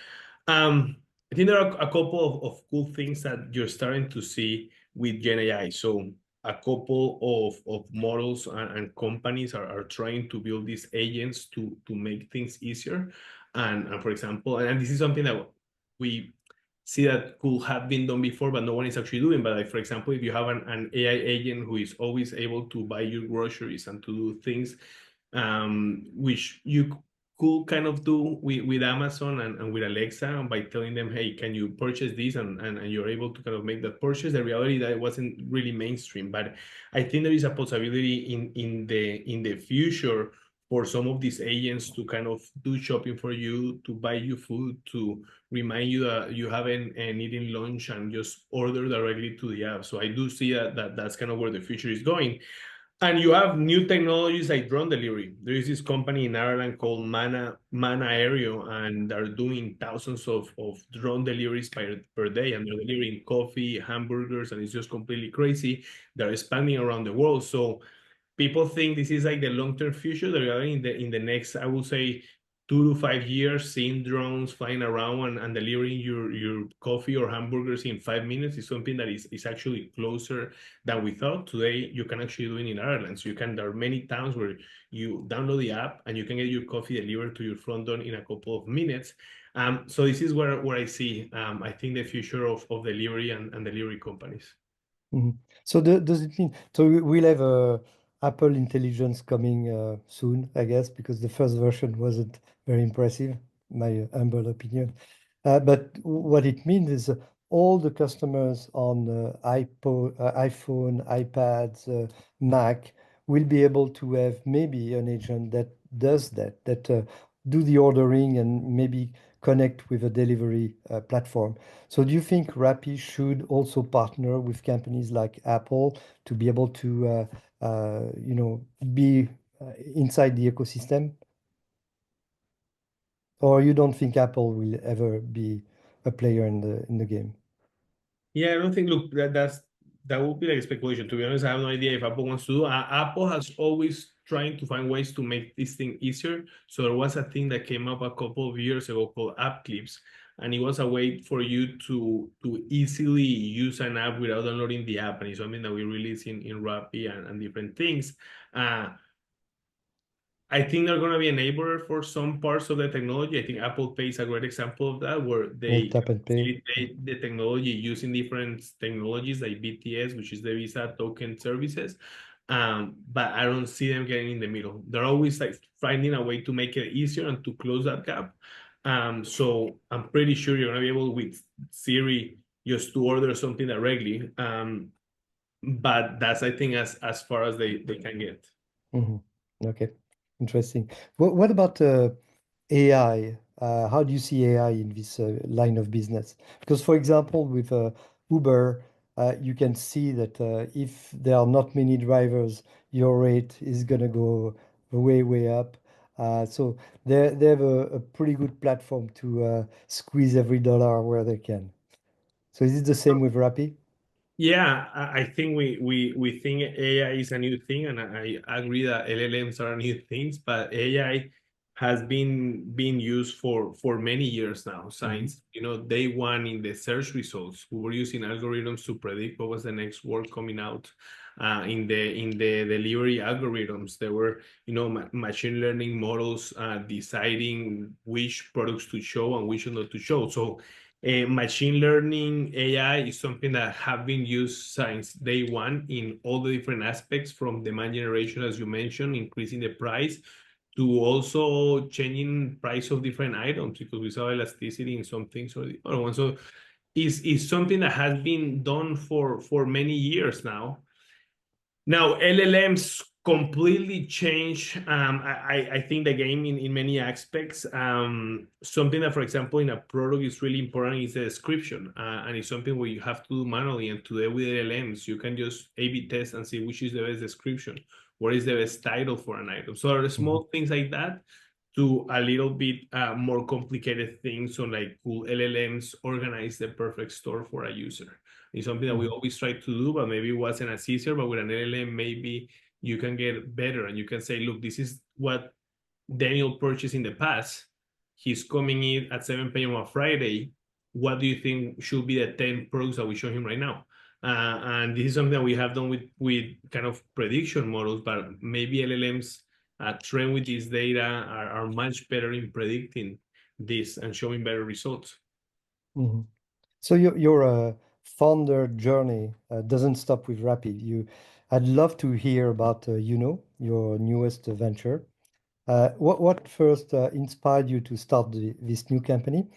I think there are a couple of cool things that you're starting to see with Gen AI. So a couple of models and companies are trying to build these agents to make things easier. And for example, and this is something that we see that could have been done before, but no one is actually doing. But like, for example, if you have an AI agent who is always able to buy your groceries and to do things which you could kind of do with Amazon and with Alexa by telling them, hey, can you purchase this? And you're able to kind of make that purchase. The reality that it wasn't really mainstream, but I think there is a possibility in the future for some of these agents to kind of do shopping for you, to buy you food, to remind you that you haven't eaten lunch, and just order directly to the app. So I do see that's kind of where the future is going. And you have new technologies like drone delivery. There is this company in Ireland called Mana Aereo, and they're doing thousands of drone deliveries per day, and they're delivering coffee, hamburgers, and it's just completely crazy. They're expanding around the world. So people think this is like the long-term future. The reality in the next, I would say, 2 to 5 years, seeing drones flying around and delivering your coffee or hamburgers in 5 minutes is something that is actually closer than we thought. Today, you can actually do it in Ireland. So there are many towns where you download the app and you can get your coffee delivered to your front door in a couple of minutes. So this is where I see, I think, the future of delivery and delivery companies. So does it mean we'll have Apple Intelligence coming soon, I guess, because the first version wasn't very impressive, my humble opinion. But what it means is all the customers on iPhone, iPads, Mac will be able to have maybe an agent that does that do the ordering and maybe connect with a delivery platform. So do you think Rappi should also partner with companies like Apple to be able to, be inside the ecosystem? Or you don't think Apple will ever be a player in the game? Yeah, I don't think, look, that would be like speculation. To be honest, I have no idea if Apple wants to do. Apple has always trying to find ways to make this thing easier. So there was a thing that came up a couple of years ago called App Clips, and it was a way for you to easily use an app without downloading the app, and it's something that we release in Rappi and different things. I think they're going to be an enabler for some parts of the technology. I think Apple Pay is a great example of that, where they Tap and pay. facilitate the technology using different technologies like BTS, which is the Visa token services. But I don't see them getting in the middle. They're always like finding a way to make it easier and to close that gap. So I'm pretty sure you're going to be able with Siri just to order something directly. But that's, I think, as far as they can get. Okay, interesting. What about AI? How do you see AI in this line of business? Because, for example, with Uber, you can see that if there are not many drivers, your rate is going to go way, way up. So they have a pretty good platform to squeeze every dollar where they can. So is it the same with Rappi? Yeah, I think we think AI is a new thing, and I agree that LLMs are new things, but AI has been being used for many years now. Since day one in the search results, we were using algorithms to predict what was the next word coming out. In the delivery algorithms, there were machine learning models deciding which products to show and which not to show. So machine learning AI is something that have been used since day one in all the different aspects, from demand generation, as you mentioned, increasing the price, to also changing price of different items, because we saw elasticity in some things or the other one. So is something that has been done for many years now. Now, LLMs completely change, I think, the game in many aspects. Something that, for example, in a product is really important is the description. And it's something where you have to do manually. And today with LLMs, you can just A/B test and see which is the best description, what is the best title for an item. So there are small things like that to a little bit more complicated things on like, cool LLMs organize the perfect store for a user. It's something that we always try to do, but maybe it wasn't as easier. But with an LLM, maybe you can get better and you can say, look, this is what Daniel purchased in the past. He's coming in at 7 p.m. on Friday. What do you think should be the 10 products that we show him right now? And this is something that we have done with kind of prediction models, but maybe LLMs trained with this data are much better in predicting this and showing better results. So your founder journey doesn't stop with Rappi. I'd love to hear about Yuno, your newest venture. What first inspired you to start this new company,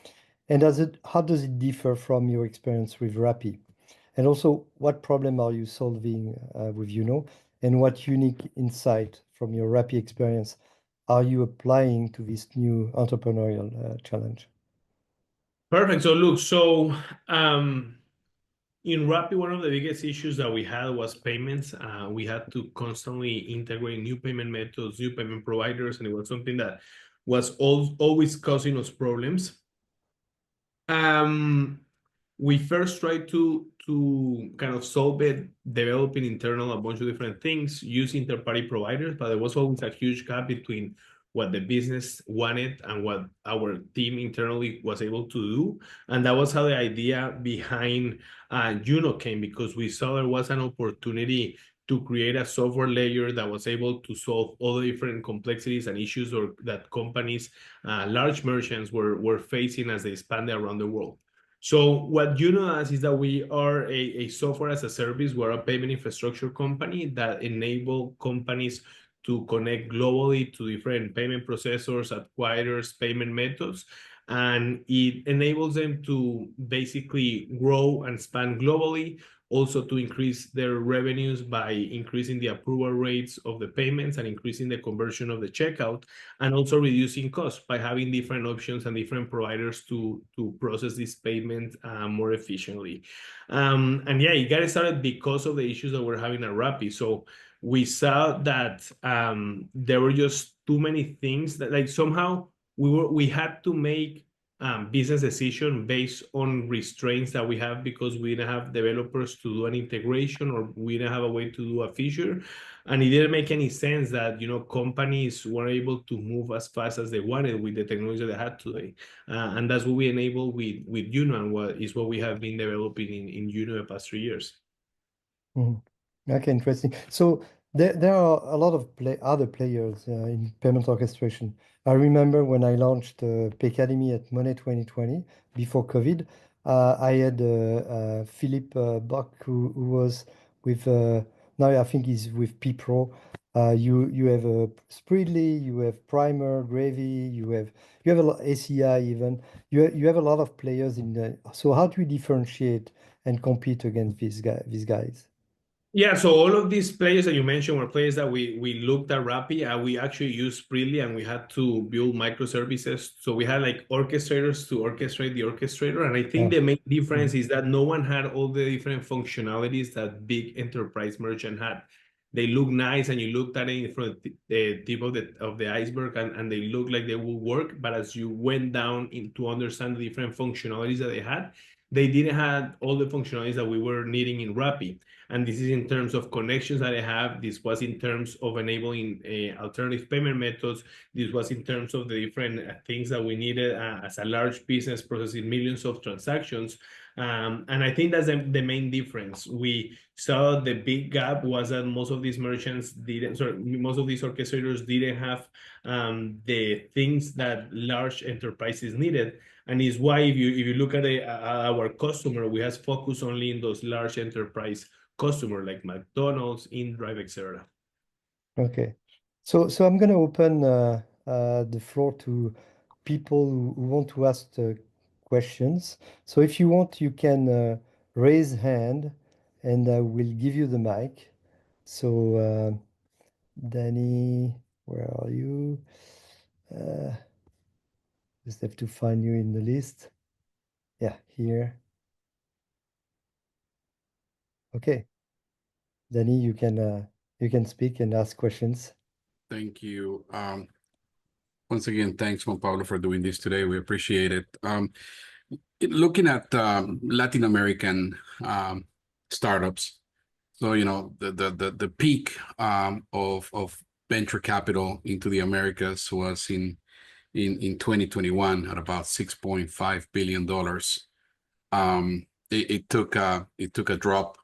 and how does it differ from your experience with Rappi? And also, what problem are you solving with Yuno, and what unique insight from your Rappi experience are you applying to this new entrepreneurial challenge? Perfect. So look, in Rappi, one of the biggest issues that we had was payments. We had to constantly integrate new payment methods, new payment providers, and it was something that was always causing us problems. We first tried to kind of solve it, developing internal a bunch of different things, using third-party providers, but there was always a huge gap between what the business wanted and what our team internally was able to do. And that was how the idea behind Yuno came, because we saw there was an opportunity to create a software layer that was able to solve all the different complexities and issues that companies, large merchants were facing as they expanded around the world. So what Yuno does is that we are a software as a service. We're a payment infrastructure company that enable companies to connect globally to different payment processors, acquirers, payment methods, and it enables them to basically grow and expand globally, also to increase their revenues by increasing the approval rates of the payments and increasing the conversion of the checkout, and also reducing costs by having different options and different providers to process this payment more efficiently. And yeah, it got started because of the issues that we're having at Rappi. So we saw that there were just too many things that, like, somehow we had to make business decision based on restraints that we have, because we didn't have developers to do an integration, or we didn't have a way to do a feature. And it didn't make any sense that, companies were able to move as fast as they wanted with the technology they had today. And that's what we enable with Yuno, and what we have been developing in Yuno the past 3 years. Okay, interesting. So there are a lot of other players in payment orchestration. I remember when I launched Paycademy at Money 2020 before COVID, I had Philip Buck, who was with now I think he's with Pipro. You have Spreedly, you have Primer, Gravy, you have a lot, ACI even. You have a lot of players in the. So how do you differentiate and compete against these guys? Yeah, so all of these players that you mentioned were players that we looked at Rappi, and we actually used Spreedly, and we had to build microservices. So we had like orchestrators to orchestrate the orchestrator. And I think the main difference is that no one had all the different functionalities that big enterprise merchant had. They look nice, and you looked at it from the tip of the iceberg, and they look like they will work. But as you went down to understand the different functionalities that they didn't have all the functionalities that we were needing in Rappi. And this is in terms of connections that I have. This was in terms of enabling alternative payment methods. This was in terms of the different things that we needed as a large business processing millions of transactions. And I think that's the main difference. We saw the big gap was that most of these merchants most of these orchestrators didn't have the things that large enterprises needed. And it's why if you look at our customer, we have focused only in those large enterprise customer like McDonald's, InDrive, etc. Okay, so I'm gonna open the floor to people who want to ask questions. So if you want, you can raise hand, and we'll give you the mic. So Danny, where are you? Just have to find you in the list. Yeah, here. Okay, Danny, you can speak and ask questions. Thank you. Once again, thanks, Juan Pablo, for doing this today. We appreciate it. Looking at Latin American startups, so the peak of venture capital into the Americas was in 2021 at about $6.5 billion. It took a drop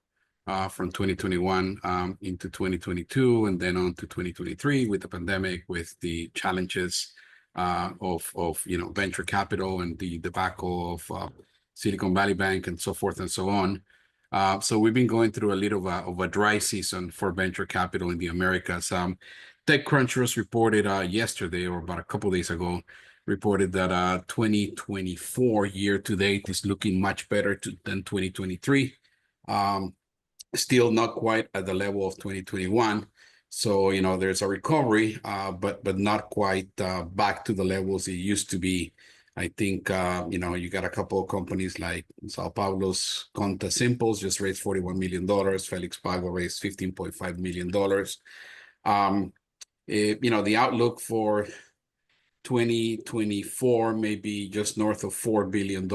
from 2021 into 2022, and then on to 2023 with the pandemic, with the challenges of venture capital and the debacle of Silicon Valley Bank and so forth and so on. So we've been going through a little of a dry season for venture capital in the Americas. TechCrunch reported yesterday, or about a couple of days ago, reported that 2024 year to date is looking much better than 2023. Still not quite at the level of 2021. So, there's a recovery, but not quite back to the levels it used to be. I think, you got a couple of companies like Sao Paulo's Conta Simples just raised $41 million. Felix Pago raised $15.5 million. The outlook for 2024 may be just north of $4 billion.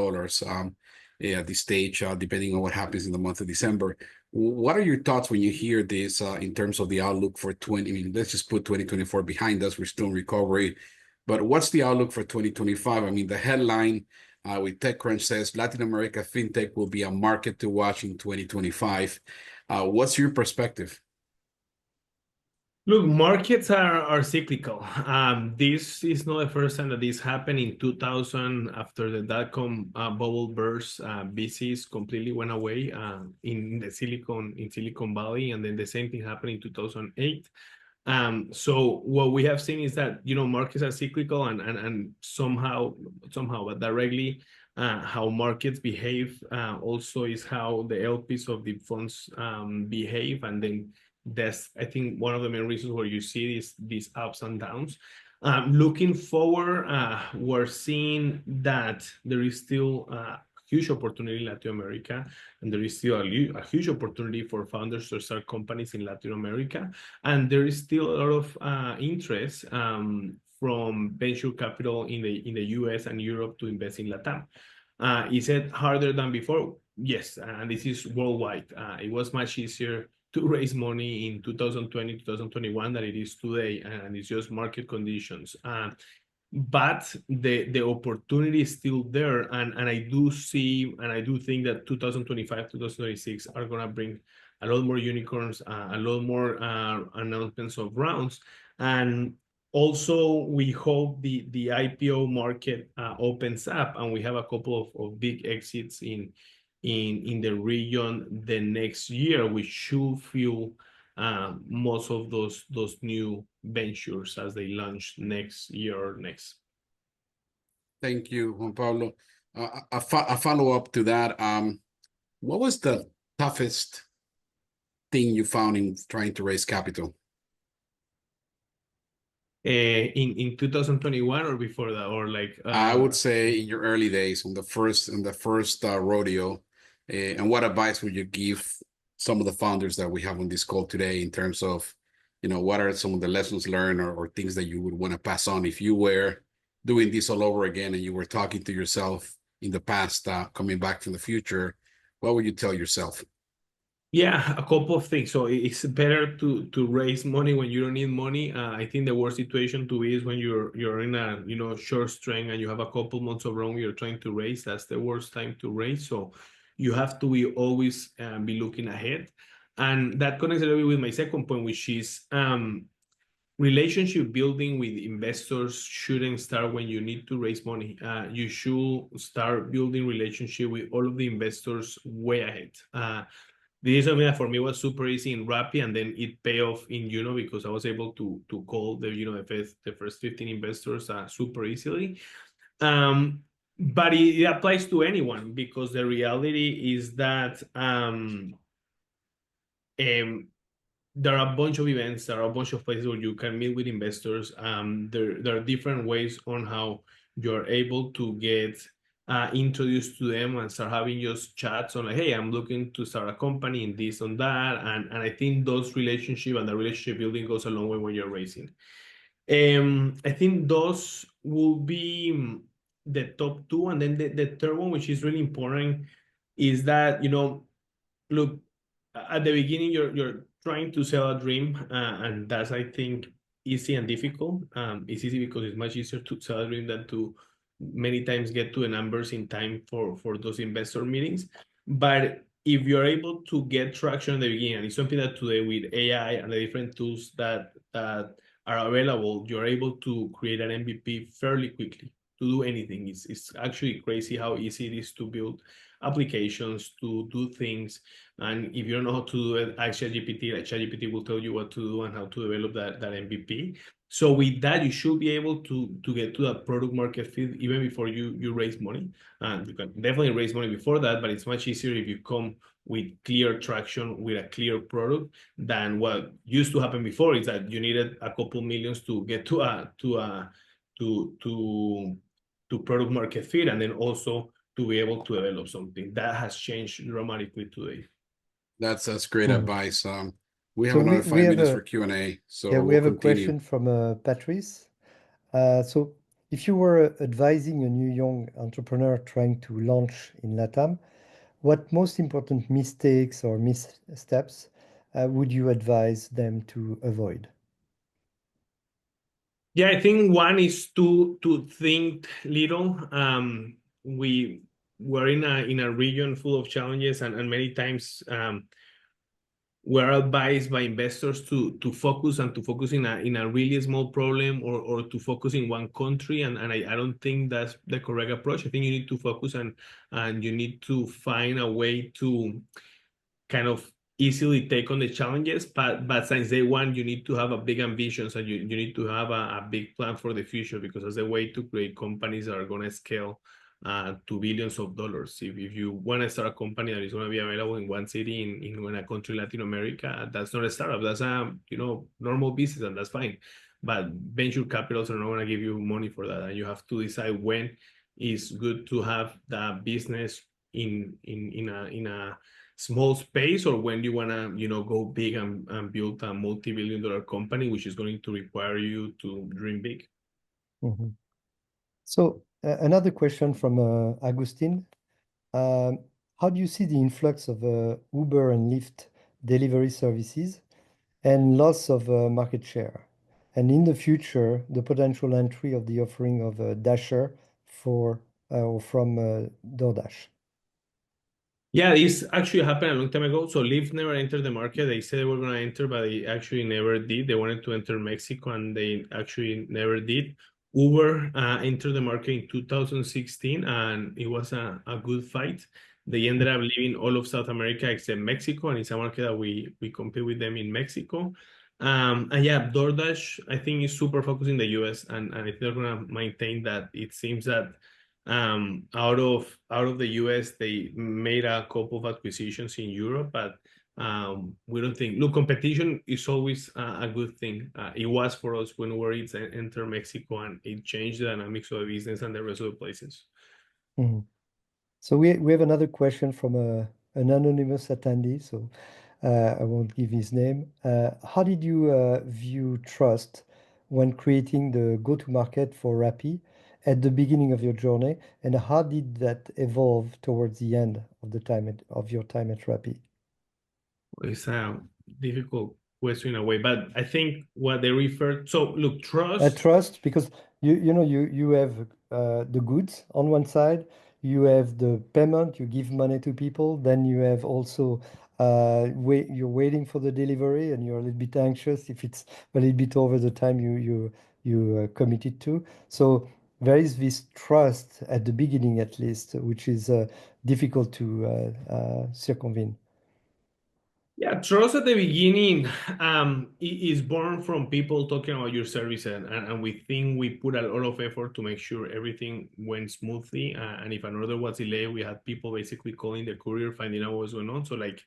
at this stage, depending on what happens in the month of December. What are your thoughts when you hear this in terms of the outlook for 20? I mean, let's just put 2024 behind us. We're still in recovery. But what's the outlook for 2025? I mean, the headline with TechCrunch says Latin America fintech will be a market to watch in 2025. What's your perspective? Look, markets are cyclical. This is not the first time that this happened. In 2000, after the dot-com bubble burst, VCs completely went away in Silicon Valley, and then the same thing happened in 2008. So what we have seen is that, you know, markets are cyclical, and somehow, but directly, how markets behave also is how the LPs of the funds behave, and then that's, I think, one of the main reasons where you see these ups and downs. Looking forward, we're seeing that there is still huge opportunity in Latin America, and there is still a huge opportunity for founders to start companies in Latin America, and there is still a lot of interest from venture capital in the US and Europe to invest in Latam. Is it harder than before? Yes, and this is worldwide. It was much easier to raise money in 2020, 2021 than it is today, and it's just market conditions. But the opportunity is still there, and I do see, and I do think that 2025, 2026 are going to bring a lot more unicorns, a lot more announcements of rounds, and also we hope the IPO market opens up, and we have a couple of big exits in the region the next year, which should fuel most of those new ventures as they launch next year or next. Thank you, Juan Pablo. A follow-up to that. What was the toughest thing you found in trying to raise capital? In 2021 or before that, or like I would say in your early days, on the first rodeo. And what advice would you give some of the founders that we have on this call today in terms of, you know, what are some of the lessons learned or things that you would want to pass on if you were doing this all over again and you were talking to yourself in the past, coming back from the future? What would you tell yourself? Yeah, a couple of things. So it's better to raise money when you don't need money. I think the worst situation to be is when you're in a, you know, short string and you have a couple months of run you're trying to raise. That's the worst time to raise. So you have to be always be looking ahead. And that connects a little bit with my second point, which is relationship building with investors shouldn't start when you need to raise money. You should start building relationship with all of the investors way ahead. This is something that for me was super easy in Rappi, and then it paid off in Yuno because I was able to call the first 15 investors super easily. But it applies to anyone, because the reality is that there are a bunch of events, there are a bunch of places where you can meet with investors. There are different ways on how you're able to get introduced to them and start having just chats on like, hey, I'm looking to start a company in this and that. And I think those relationship and the relationship building goes a long way when you're raising. I think those will be the top two. And then the third one, which is really important, is that, you know, look, at the beginning, you're trying to sell a dream, and that's, I think, easy and difficult. It's easy because it's much easier to sell a dream than to many times get to the numbers in time for those investor meetings. But if you're able to get traction in the beginning, and it's something that today with AI and the different tools that are available, you're able to create an MVP fairly quickly to do anything. It's actually crazy how easy it is to build applications, to do things. And if you don't know how to do it, ask ChatGPT. Like ChatGPT will tell you what to do and how to develop that MVP. So with that, you should be able to get to that product market fit even before you raise money. And you can definitely raise money before that, but it's much easier if you come with clear traction, with a clear product, than what used to happen before is that you needed a couple millions to get to product market fit, and then also to be able to develop something. That has changed dramatically today. That's great advice. We have So another we 5 have minutes for Q&A, so we we'll have a continue. question from Patrice. So if you were advising a new young entrepreneur trying to launch in LATAM, what most important mistakes or missteps would you advise them to avoid? Yeah, I think one is to think little. We're in a region full of challenges, and many times we're advised by investors to focus and to focus in a really small problem, or to focus in one country, and I don't think that's the correct approach. I think you need to focus, and you need to find a way to kind of easily take on the challenges, but since day one you need to have a big ambitions, and you need to have a big plan for the future, because that's the way to create companies that are going to scale to billions of dollars. If you want to start a company that is going to be available in one city in a country in Latin America, that's not a startup, that's a normal business, and that's fine. But venture capitals are not going to give you money for that, and you have to decide when it's good to have that business in a small space, or when you want to go big and build a multi-billion-dollar company, which is going to require you to dream big. Mm-hmm. So another question from Agustin. How do you see the influx of Uber and Lyft delivery services and loss of market share? And in the future, the potential entry of the offering of Dasher for or from DoorDash. Yeah, this actually happened a long time ago. So Lyft never entered the market. They said they were going to enter, but they actually never did. They wanted to enter Mexico, and they actually never did. Uber entered the market in 2016, and it was a good fight. They ended up leaving all of South America except Mexico, and it's a market that we compete with them in Mexico. And yeah, DoorDash, I think, is super focused in the US, and I think they're going to maintain that. It seems that out of the US, they made a couple of acquisitions in Europe, but we don't think. Look, competition is always a good thing. It was for us when Uber Eats entered Mexico, and it changed the dynamics of the business and the rest of the places. Mm-hmm. So we have another question from an anonymous attendee. So I won't give his name. How did you view trust when creating the go-to-market for Rappi at the beginning of your journey, and how did that evolve towards the end of your time at Rappi? It's a difficult question in a way, but I think what they refer. So look, trust. Trust, because you have the goods on one side, you have the payment, you give money to people, then you have also you're waiting for the delivery, and you're a little bit anxious if it's a little bit over the time you committed to. So there is this trust at the beginning, at least, which is difficult to circumvent. Yeah, trust at the beginning is born from people talking about your service, and we think we put a lot of effort to make sure everything went smoothly. And if an order was delayed, we had people basically calling the courier, finding out what was going on. So like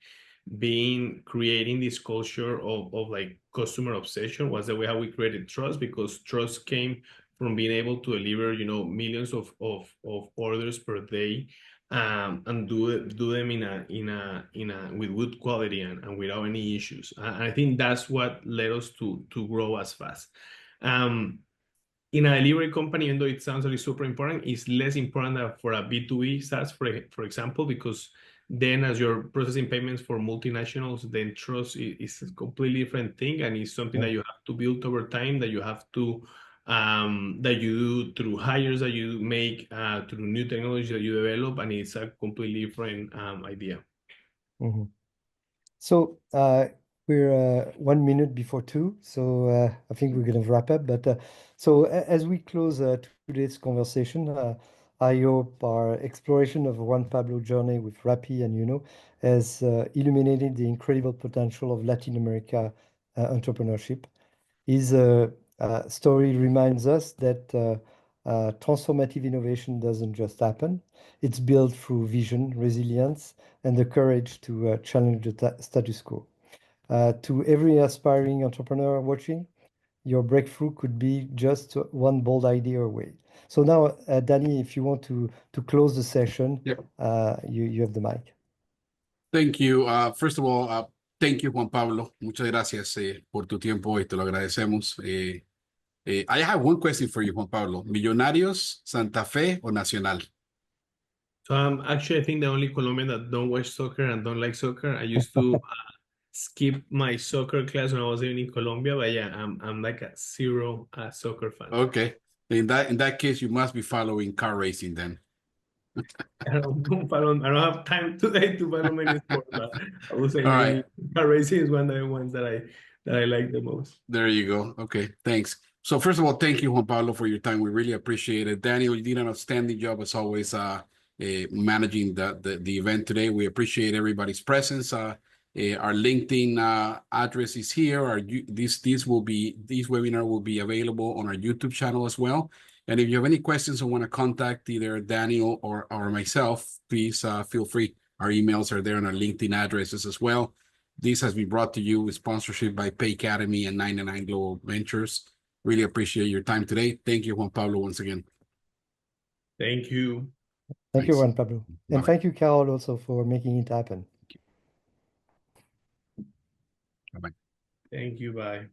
creating this culture of like customer obsession was the way how we created trust, because trust came from being able to deliver millions of orders per day, and do them with good quality and without any issues. And I think that's what led us to grow as fast. In a delivery company, even though it sounds like super important, it's less important than for a B2B SaaS, for example, because then as you're processing payments for multinationals, then trust is a completely different thing, and it's something that you have to build over time, that you have to that you do through hires that you make, through new technology that you develop, and it's a completely different idea. Mm-hmm. So we're 1 minute before 2, so I think we're going to wrap up. But so as we close today's conversation, I hope our exploration of Juan Pablo journey with Rappi and Yuno has illuminated the incredible potential of Latin America entrepreneurship. His story reminds us that transformative innovation doesn't just happen. It's built through vision, resilience, and the courage to challenge the status quo. To every aspiring entrepreneur watching, your breakthrough could be just one bold idea away. So now, Danny, if you want to close the session, Yep. You have the mic. Thank you. First of all, thank you, Juan Pablo. Muchas gracias por tu tiempo y te lo agradecemos. I have one question for you, Juan Pablo. Millonarios, Santa Fe, or Nacional? So I'm actually, I think the only Colombian that don't watch soccer and don't like soccer. I used to skip my soccer class when I was living in Colombia, but yeah, I'm like a zero soccer fan. Okay. In that case, you must be following car racing then. I don't have time today to follow many sports, but I would say All maybe right. car racing is one of the ones that I like the most. There you go. Okay, thanks. So first of all, thank you, Juan Pablo, for your time. We really appreciate it. Daniel, you did an outstanding job as always, managing the event today. We appreciate everybody's presence. Our LinkedIn address is here. This webinar will be available on our YouTube channel as well. And if you have any questions or want to contact either Daniel or myself, please feel free. Our emails are there on our LinkedIn addresses as well. This has been brought to you with sponsorship by Pay Academy and 99 Global Ventures. Really appreciate your time today. Thank you, Juan Pablo, once again. Thank you. Thank you, Thanks. Juan Pablo. And Bye-bye. thank you, Carol, also for making it happen. Bye-bye. Thank you. Bye.